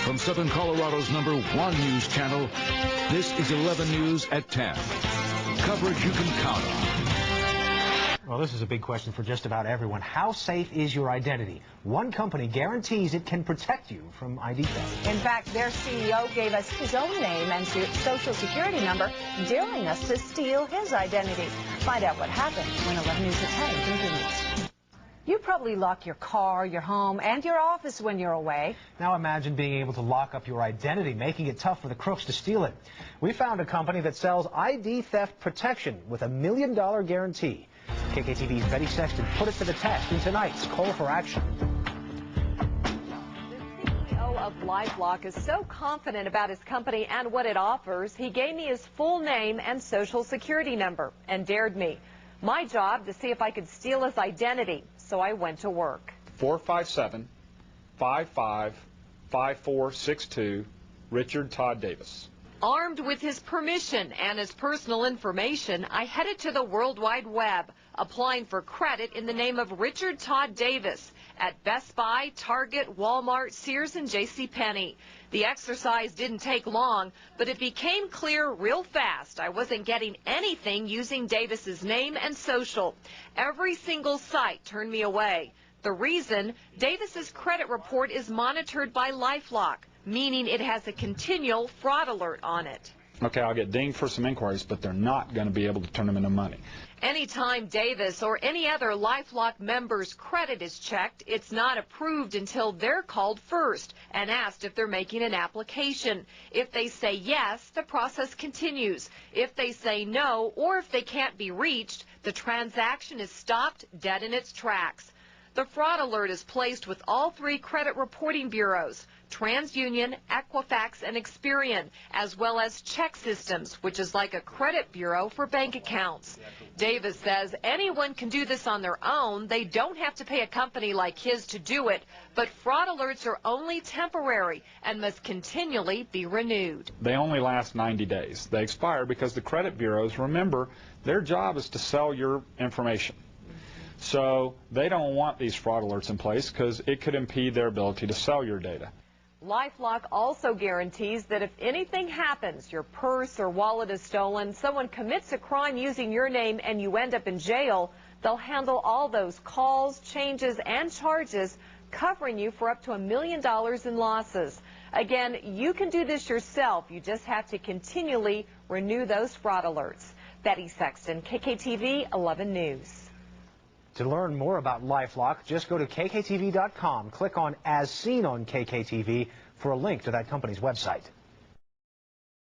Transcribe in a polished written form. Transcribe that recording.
From Southern Colorado's #1 news channel, this is 11 News at 10. Coverage you can count on. Well, this is a big question for just about everyone. How safe is your identity? One company guarantees it can protect you from ID theft. In fact, their CEO gave us his own name and social security number, daring us to steal his identity. Find out what happened when 11 News at 10 continues. You probably lock your car, your home, and your office when you're away. Now imagine being able to lock up your identity, making it tough for the crooks to steal it. We found a company that sells ID theft protection with a $1 million guarantee. KKTV's Betty Sexton put it to the test in tonight's Call for Action. The CEO of LifeLock is so confident about his company and what it offers, he gave me his full name and social security number and dared me. My job to see if I could steal his identity, so I went to work. 457-55-5462, Richard Todd Davis. Armed with his permission and his personal information, I headed to the World Wide Web, applying for credit in the name of Richard Todd Davis at Best Buy, Target, Walmart, Sears, and JCPenney. The exercise didn't take long, but it became clear real fast I wasn't getting anything using Davis's name and social. Every single site turned me away. The reason? Davis's credit report is monitored by LifeLock, meaning it has a continual fraud alert on it. Okay, I'll get dinged for some inquiries, but they're not going to be able to turn them into money. Anytime Davis or any other LifeLock member's credit is checked, it's not approved until they're called first and asked if they're making an application. If they say yes, the process continues. If they say no, or if they can't be reached, the transaction is stopped dead in its tracks. The fraud alert is placed with all 3 credit reporting bureaus, TransUnion, Equifax, and Experian, as well as Check Systems, which is like a credit bureau for bank accounts. Davis says anyone can do this on their own. They don't have to pay a company like his to do it, but fraud alerts are only temporary and must continually be renewed. They only last 90 days. They expire because the credit bureaus, remember, their job is to sell your information. So they don't want these fraud alerts in place because it could impede their ability to sell your data. LifeLock also guarantees that if anything happens, your purse or wallet is stolen, someone commits a crime using your name and you end up in jail, they'll handle all those calls, changes, and charges, covering you for up to $1 million in losses. Again, you can do this yourself. You just have to continually renew those fraud alerts. Betty Sexton, KKTV 11 News. To learn more about LifeLock, just go to kktv.com, click on As Seen on KKTV for a link to that company's website.